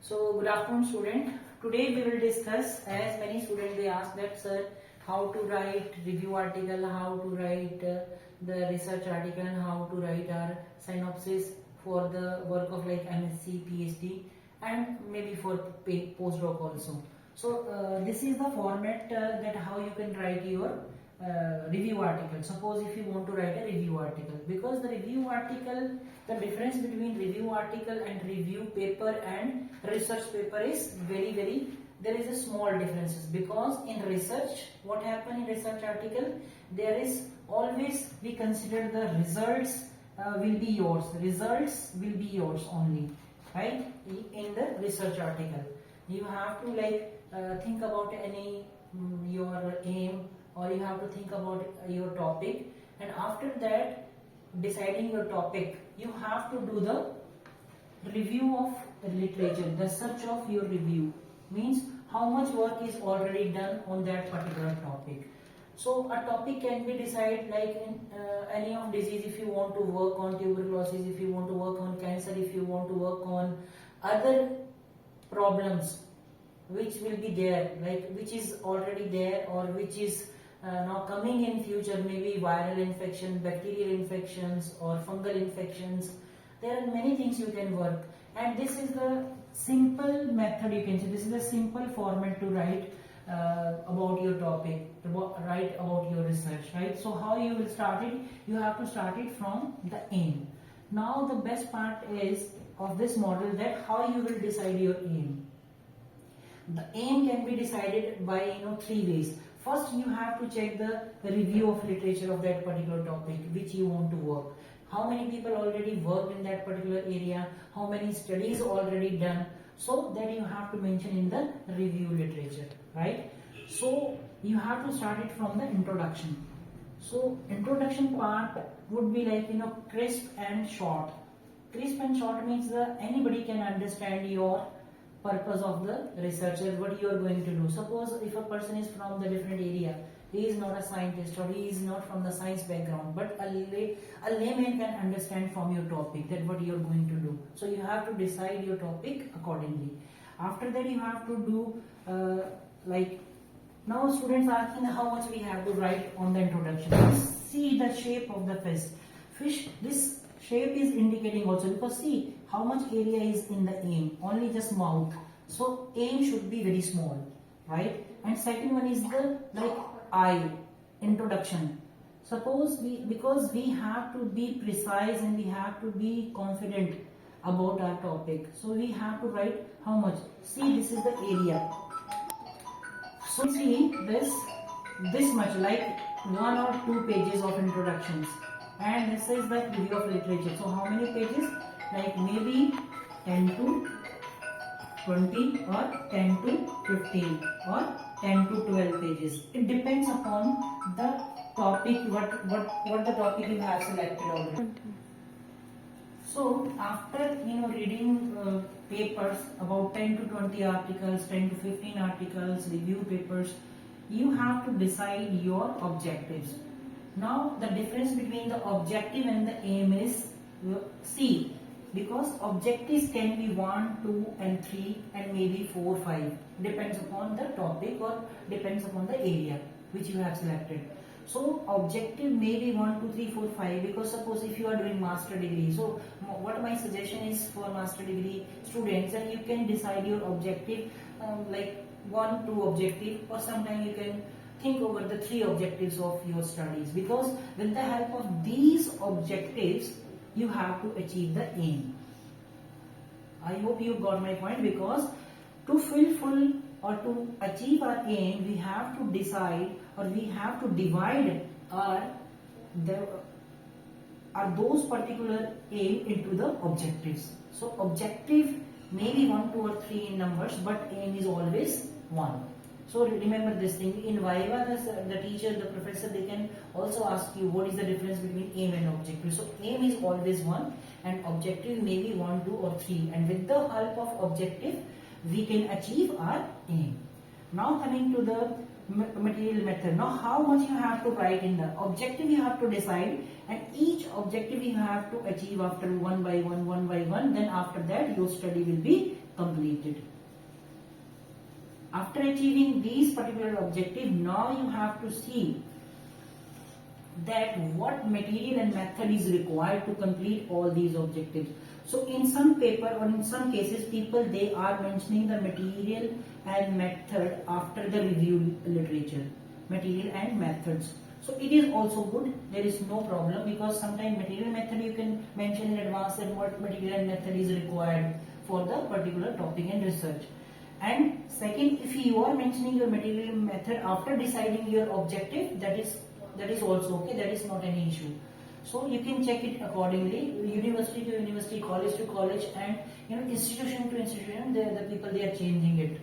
So good afternoon student. Today we will discuss, as many students they ask that sir, how to write review article, how to write the research article, and how to write our synopsis for the work of like MSc, PhD and maybe for postdoc also. So this is the format that how you can write your review article. Suppose if you want to write a review article, because the review article, the difference between review article and review paper and research paper is very there is a small differences, because in research what happen in research article, there is always we consider the results will be yours, only, right? In the research article you have to like think about any your aim, or you have to think about your topic, and after that deciding your topic you have to do the review of literature. The search of your review means how much work is already done on that particular topic. So a topic can be decided like in any of disease, if you want to work on tuberculosis, if you want to work on cancer, if you want to work on other problems which will be there, like which is already there or which is now coming in future, maybe viral infection, bacterial infections or fungal infections. There are many things you can work, and this is the simple method, you can say this is a simple format to write about your topic, write about your research, right? So how you will start it? You have to start it from the aim. Now the best part is of this model that how you will decide your aim. The aim can be decided by three ways. First, you have to check the review of literature of that particular topic which you want to work. How many people already worked in that particular area, how many studies already done, so that you have to mention in the review literature, right? So you have to start it from the introduction. So introduction part would be like crisp and short. Crisp and short means anybody can understand your purpose of the researcher, what you are going to do. Suppose if a person is from the different area, he is not a scientist or he is not from the science background, but a layman can understand from your topic that what you are going to do. So you have to decide your topic accordingly. After that you have to do like, now students are asking how much we have to write on the introduction. See the shape of the fish. This shape is indicating also, because see how much area is in the aim, only just mouth. So aim should be very small, right? And second one is the like eye, introduction. Suppose because we have to be precise and we have to be confident about our topic, so we have to write how much. See, this is the area. So see this much, like 1 or 2 pages of introductions, and this is the review of literature. So how many pages? Like maybe 10 to 20 or 10 to 15 or 10 to 12 pages. It depends upon the topic, what the topic you have selected already. So after reading papers about 10 to 20 articles, 10 to 15 articles, review papers, you have to decide your objectives. Now the difference between the objective and the aim is, see, because objectives can be 1, 2 and 3 and maybe 4, 5, depends upon the topic or depends upon the area which you have selected. So objective may be 1, 2, 3, 4, 5, because suppose if you are doing master degree, so what my suggestion is for master degree students, that you can decide your objective like 1, 2 objective, or sometimes you can think over the 3 objectives of your studies, because with the help of these objectives you have to achieve the aim. I hope you got my point, because to fulfill or to achieve our aim, we have to decide or we have to divide those particular aim into the objectives. So objective may be 1, 2 or 3 in numbers, but aim is always 1. So remember this thing. In Viva, the teacher, the professor, they can also ask you what is the difference between aim and objective. So aim is always 1 and objective may be 1, 2 or 3, and with the help of objective we can achieve our aim. Now coming to the material method. Now how much you have to write in the objective, you have to decide, and each objective you have to achieve after one by one, then after that your study will be completed. After achieving these particular objectives, now you have to see that what material and method is required to complete all these objectives. So in some paper or in some cases, people, they are mentioning the material and method after the review literature, material and methods. So it is also good, there is no problem, because sometimes material method you can mention in advance that what material and method is required for the particular topic and research. And second, if you are mentioning your material method after deciding your objective, that is also okay, that is not any issue. So you can check it accordingly, university to university, college to college, and institution to institution. The people, they are changing it,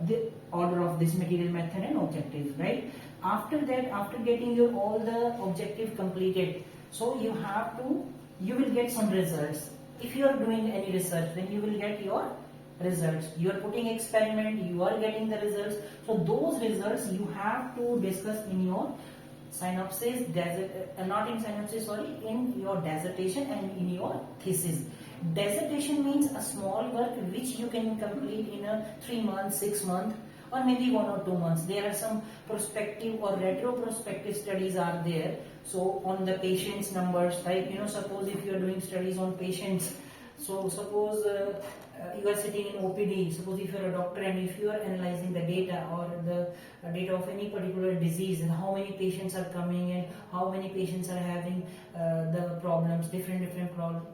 the order of this material method and objectives, right? After that, after getting your all the objective completed, so you will get some results. If you are doing any research, then you will get your results. You are putting experiment, you are getting the results. So those results you have to discuss in your synopsis, in your dissertation and in your thesis. Dissertation means a small work which you can complete in a 3 months, 6 months, or maybe 1 or 2 months. There are some prospective or retrospective studies are there. So on the patients numbers, like suppose if you are doing studies on patients, so suppose you are sitting in OPD, suppose if you are a doctor and if you are analyzing the data or the data of any particular disease and how many patients are coming and how many patients are having the problems, different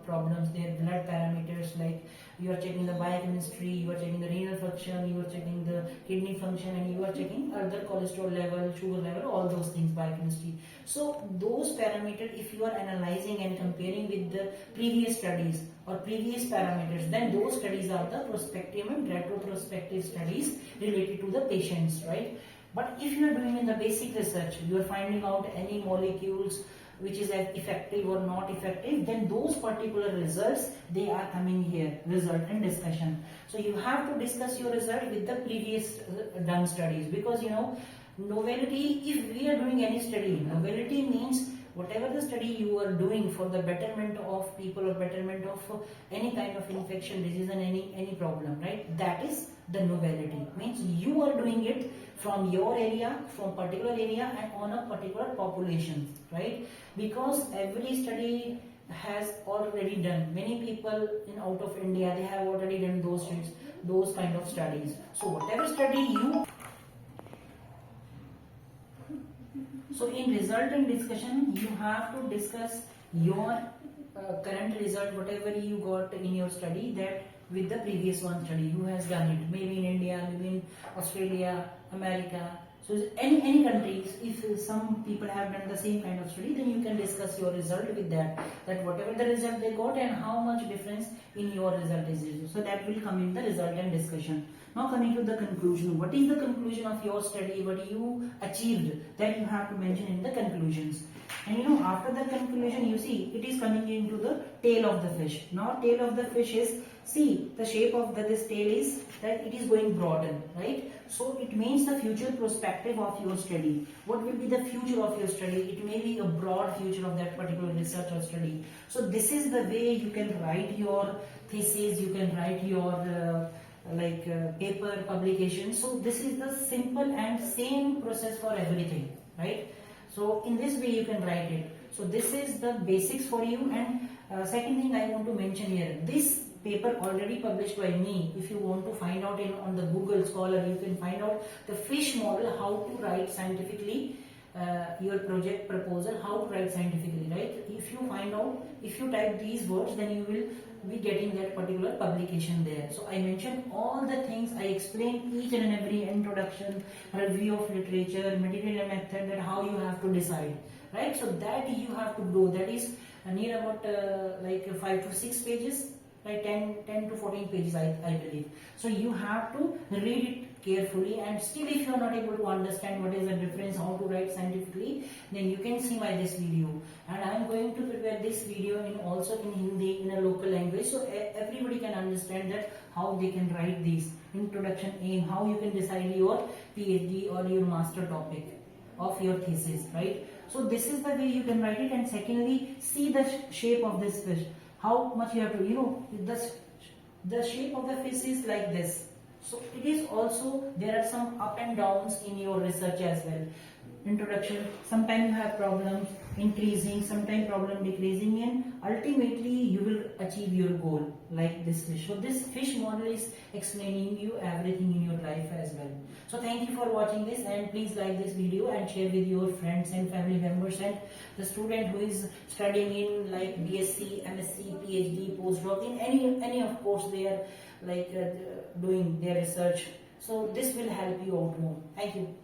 problems, their blood parameters, like you are checking the biochemistry, you are checking the renal function, you are checking the kidney function, and you are checking other cholesterol level, sugar level, all those things, biochemistry. So those parameters, if you are analyzing and comparing with the previous studies or previous parameters, then those studies are the prospective and retrospective studies related to the patients, right? But if you are doing in the basic research, you are finding out any molecules which is effective or not effective, then those particular results, they are coming here, result and discussion. So you have to discuss your result with the previous done studies, because novelty, if we are doing any study, novelty means whatever the study you are doing for the betterment of people or betterment of any kind of infection, disease and any problem, right? That is the novelty. Means you are doing it from your area, from particular area and on a particular population, right? Because every study has already done, many people in out of India, they have already done those kind of studies. So whatever study you, so in result and discussion, you have to discuss your current result, whatever you got in your study, that with the previous one study, who has done it, maybe in India, maybe in Australia, America. So any countries, if some people have done the same kind of study, then you can discuss your result with that whatever the result they got and how much difference in your result is. So that will come in the result and discussion. Now coming to the conclusion, what is the conclusion of your study, what you achieved, that you have to mention in the conclusions. And after the conclusion, you see it is coming into the tail of the fish. Now tail of the fish is, see the shape of this tail is that it is going broaden, right? So it means the future perspective of your study. What will be the future of your study? It may be a broad future of that particular research or study. So this is the way you can write your thesis, you can write your paper publication. So this is the simple and same process for everything, right? So in this way you can write it. So this is the basics for you. And second thing I want to mention here, this paper already published by me. If you want to find out on the Google Scholar, you can find out the fish model, how to write scientifically your project proposal, how to write scientifically, right? If you find out, if you type these words, then you will be getting that particular publication there. So I mentioned all the things, I explained each and every introduction, review of literature, material and method, that how you have to decide, right? So that you have to do, that is near about 5 to 6 pages, like 10 to 14 pages, I believe. So you have to read it carefully, and still if you are not able to understand what is the difference, how to write scientifically, then you can see my this video. And I am going to prepare this video in also in Hindi, in a local language, so everybody can understand that how they can write this introduction, aim, how you can decide your PhD or your master topic of your thesis, right? So this is the way you can write it. And secondly, see the shape of this fish, how much you have to, the shape of the fish is like this. So it is also, there are some up and downs in your research as well. Introduction, sometimes you have problems increasing, sometimes problem decreasing, and ultimately you will achieve your goal like this fish. So this fish model is explaining you everything in your life as well. So thank you for watching this, and please like this video and share with your friends and family members, and the student who is studying in like BSc, MSc, PhD, postdoc, in any of course they are like doing their research. So this will help you out more. Thank you.